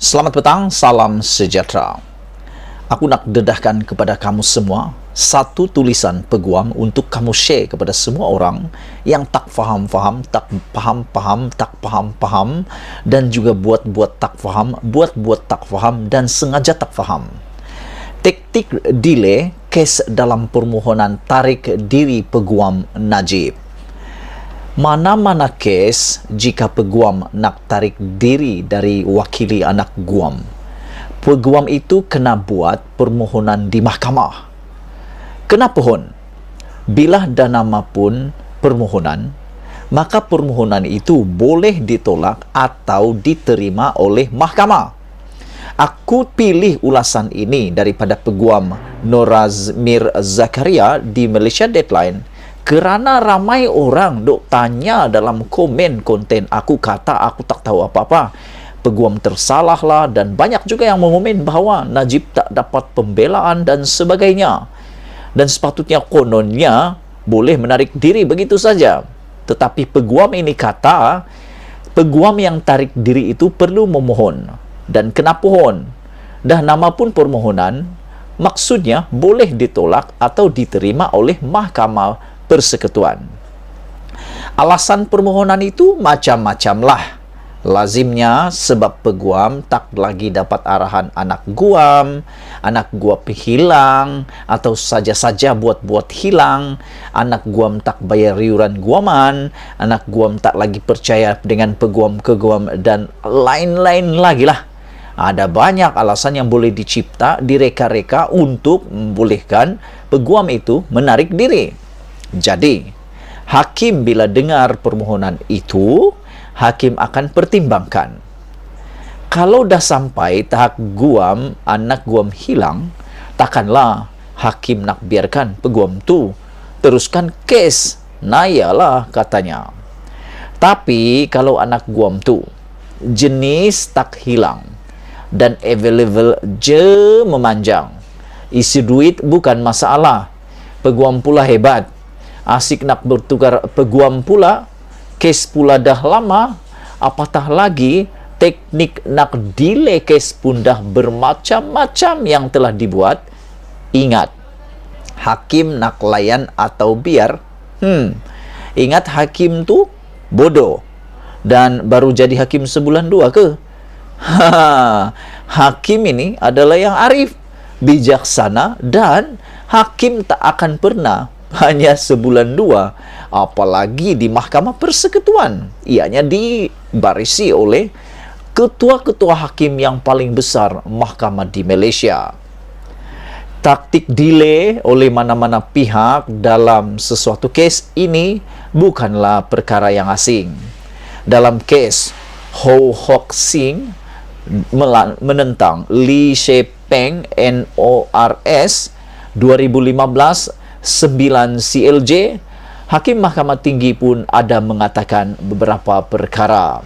Selamat petang, salam sejahtera. Aku nak dedahkan kepada kamu semua satu tulisan peguam untuk kamu share kepada semua orang yang tak faham-faham, tak faham-faham, tak faham-faham, dan juga buat-buat tak faham, buat-buat tak faham, dan sengaja tak faham. Taktik delay kes dalam permohonan tarik diri peguam Najib. Mana-mana kes jika peguam nak tarik diri dari wakili anak guam, peguam itu kena buat permohonan di mahkamah. Kenapa hon? Bila dah nama pun permohonan, maka permohonan itu boleh ditolak atau diterima oleh mahkamah. Aku pilih ulasan ini daripada peguam Norazmir Zakaria di Malaysia Deadline kerana ramai orang dok tanya dalam komen konten aku kata aku tak tahu apa-apa. Peguam tersalah lah, dan banyak juga yang mengomen bahawa Najib tak dapat pembelaan dan sebagainya. Dan sepatutnya kononnya boleh menarik diri begitu saja. Tetapi peguam ini kata peguam yang tarik diri itu perlu memohon. Dan kenapa hon? Dah nama pun permohonan, maksudnya boleh ditolak atau diterima oleh Mahkamah Persekutuan. Alasan permohonan itu macam-macam lah. Lazimnya sebab peguam tak lagi dapat arahan anak guam hilang, atau saja-saja buat-buat hilang, anak guam tak bayar iuran guaman, anak guam tak lagi percaya dengan peguam-keguam, dan lain-lain lagi lah. Ada banyak alasan yang boleh dicipta, direka-reka untuk membolehkan peguam itu menarik diri. Jadi, hakim bila dengar permohonan itu, hakim akan pertimbangkan. Kalau dah sampai tahap guam, anak guam hilang, takkanlah hakim nak biarkan peguam tu teruskan kes. Nayalah katanya. Tapi kalau anak guam tu jenis tak hilang dan available je memanjang, isi duit bukan masalah, peguam pula hebat, asik nak bertukar peguam pula, kes pula dah lama, apatah lagi teknik nak delay kes pun dah bermacam-macam yang telah dibuat. Ingat, hakim nak layan atau biar? Ingat hakim tu bodoh dan baru jadi hakim sebulan dua ke? Hakim ini adalah yang arif, bijaksana, dan hakim tak akan pernah hanya sebulan dua, apalagi di Mahkamah Persekutuan. Ianya dibarisi oleh ketua-ketua hakim yang paling besar mahkamah di Malaysia. Taktik delay oleh mana-mana pihak dalam sesuatu kes ini bukanlah perkara yang asing. Dalam kes Ho Hock Sing menentang Lee Shee Peng NORS 2015 9 CLJ, Hakim Mahkamah Tinggi pun ada mengatakan beberapa perkara.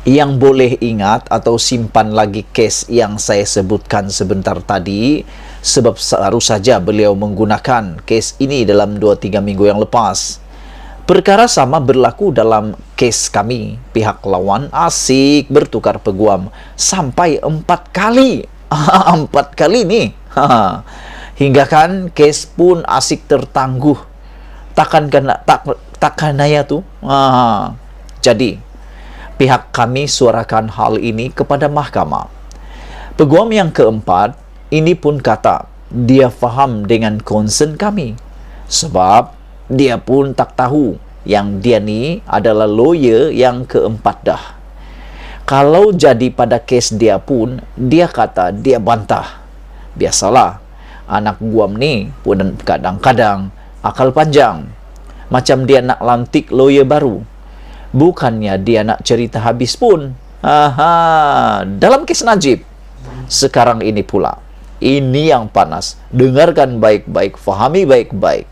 Yang boleh ingat atau simpan lagi kes yang saya sebutkan sebentar tadi, sebab baru saja beliau menggunakan kes ini dalam 2-3 minggu yang lepas. Perkara sama berlaku dalam kes kami. Pihak lawan asik bertukar peguam sampai 4 kali. 4 kali nih. Hingga kan kes pun asik tertangguh. Takkan naya tu. Jadi, pihak kami suarakan hal ini kepada mahkamah. Peguam yang keempat ini pun kata dia faham dengan concern kami. Sebab dia pun tak tahu yang dia ni adalah lawyer yang keempat dah. Kalau jadi pada kes dia pun, dia kata dia bantah. Biasalah, anak guam ni pun kadang-kadang akal panjang. Macam dia nak lantik lawyer baru, bukannya dia nak cerita habis pun. Dalam kes Najib sekarang ini pula, ini yang panas. Dengarkan baik-baik, fahami baik-baik.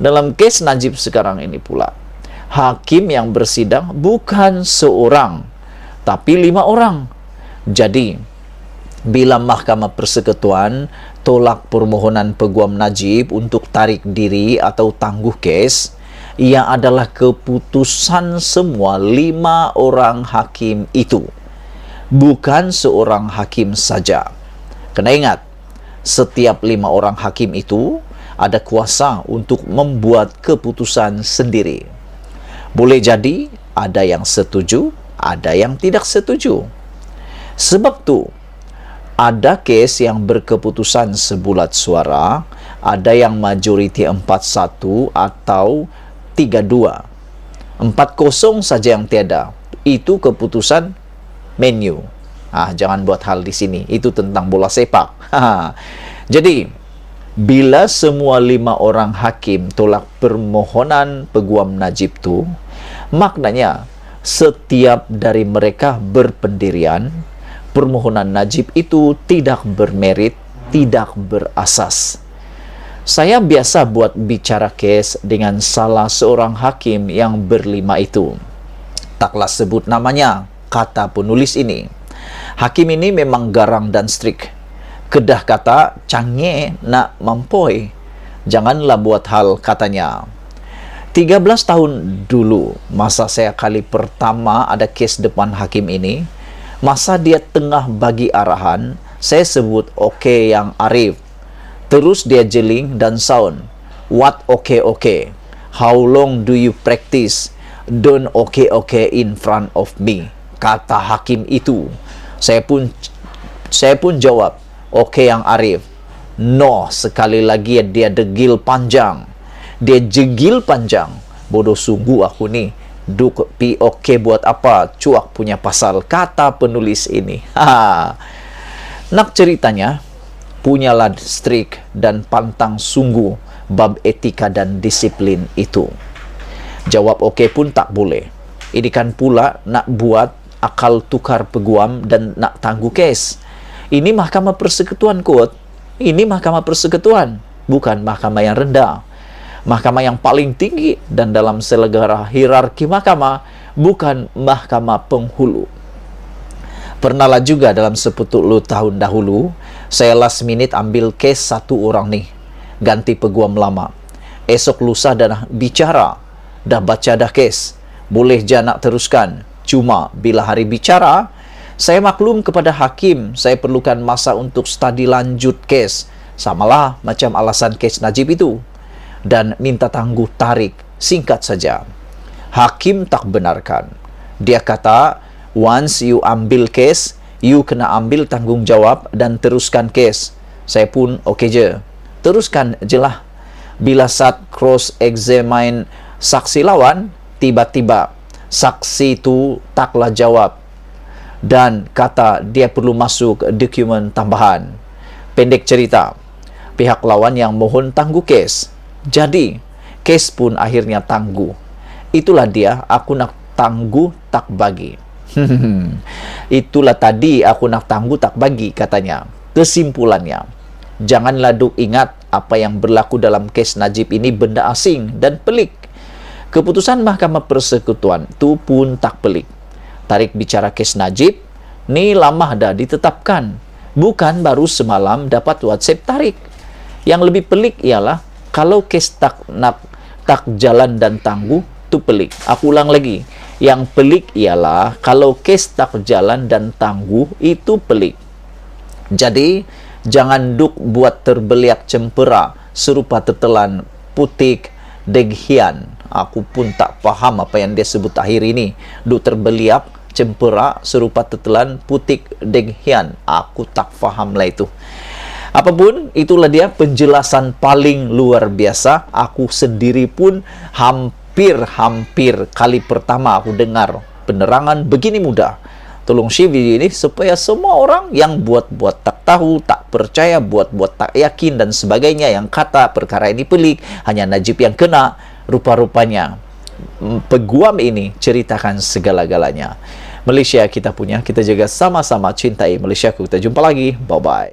Dalam kes Najib sekarang ini pula, hakim yang bersidang bukan seorang, tapi 5 orang. Jadi, bila Mahkamah Persekutuan tolak permohonan peguam Najib untuk tarik diri atau tangguh kes, ia adalah keputusan semua 5 orang hakim itu. bukan seorang hakim saja. Kena ingat, setiap 5 orang hakim itu ada kuasa untuk membuat keputusan sendiri. Boleh jadi ada yang setuju, ada yang tidak setuju. Sebab tu, ada kes yang berkeputusan sebulat suara, ada yang majoriti 4-1 atau 3-2. 4-0 saja yang tiada. Itu keputusan menu. Jangan buat hal di sini. Itu tentang bola sepak. Jadi, bila semua 5 orang hakim tolak permohonan peguam Najib tu, maknanya setiap dari mereka berpendirian permohonan Najib itu tidak bermerit, tidak berasas. Saya biasa buat bicara kes dengan salah seorang hakim yang berlima itu. Taklah sebut namanya, kata penulis ini. Hakim ini memang garang dan strict. Kedah kata, canggih nak mampoi. Janganlah buat hal, katanya. 13 tahun dulu, masa saya kali pertama ada kes depan hakim ini, masa dia tengah bagi arahan, saya sebut okey yang Arif. Terus dia jeling dan sound. What okay? How long do you practice? Don't okay in front of me, kata hakim itu. Saya pun jawab, okey yang Arif. No, sekali lagi dia degil panjang. Dia jegil panjang. Bodoh sungguh aku ni. Duk pi okey buat apa? Cuak punya pasal, kata penulis ini. Nak ceritanya, punyalah strik dan pantang sungguh bab etika dan disiplin itu. Jawab okey pun tak boleh. Ini kan pula nak buat akal tukar peguam dan nak tangguh kes. Ini Mahkamah Persekutuan kot. Ini Mahkamah Persekutuan, bukan mahkamah yang rendah. Mahkamah yang paling tinggi dan dalam segala hierarki mahkamah, bukan mahkamah penghulu. Pernahlah juga dalam 10 tahun dahulu, saya last minute ambil kes satu orang nih, ganti peguam lama. Esok lusa dah bicara, dah baca dah kes, boleh je nak teruskan. Cuma bila hari bicara, saya maklum kepada hakim, saya perlukan masa untuk studi lanjut kes. Samalah macam alasan kes Najib itu. Dan minta tangguh tarik, singkat saja. Hakim tak benarkan. Dia kata, once you ambil kes, you kena ambil tanggungjawab dan teruskan kes. Saya pun okey je. Teruskan je lah. Bila saat cross-examine saksi lawan, tiba-tiba saksi itu taklah jawab. Dan kata dia perlu masuk dokumen tambahan. Pendek cerita, pihak lawan yang mohon tangguh kes. Jadi, kes pun akhirnya tangguh. Itulah dia, aku nak tangguh tak bagi. Itulah tadi aku nak tangguh tak bagi, katanya. Kesimpulannya, janganlah duk ingat apa yang berlaku dalam kes Najib ini benda asing dan pelik. Keputusan Mahkamah Persekutuan itu pun tak pelik. Tarik bicara kes Najib, ni lama dah ditetapkan. Bukan baru semalam dapat WhatsApp tarik. Yang lebih pelik ialah kalau kes tak jalan dan tangguh, tu pelik. Aku ulang lagi. Yang pelik ialah kalau kes tak jalan dan tangguh, itu pelik. Jadi, jangan duk buat terbeliak cempera serupa tetelan putik deghian. Aku pun tak faham apa yang dia sebut akhir ini. Duk terbeliak cempera serupa tetelan putik deghian. Aku tak faham lah itu. Apapun, itulah dia penjelasan paling luar biasa. Aku sendiri pun hampir kali pertama aku dengar penerangan begini mudah. Tolong share video ini supaya semua orang yang buat-buat tak tahu, tak percaya, buat-buat tak yakin dan sebagainya, yang kata perkara ini pelik, hanya Najib yang kena, rupa-rupanya peguam ini ceritakan segala-galanya. Malaysia kita punya, kita jaga sama-sama cintai Malaysia. Kita jumpa lagi, bye-bye.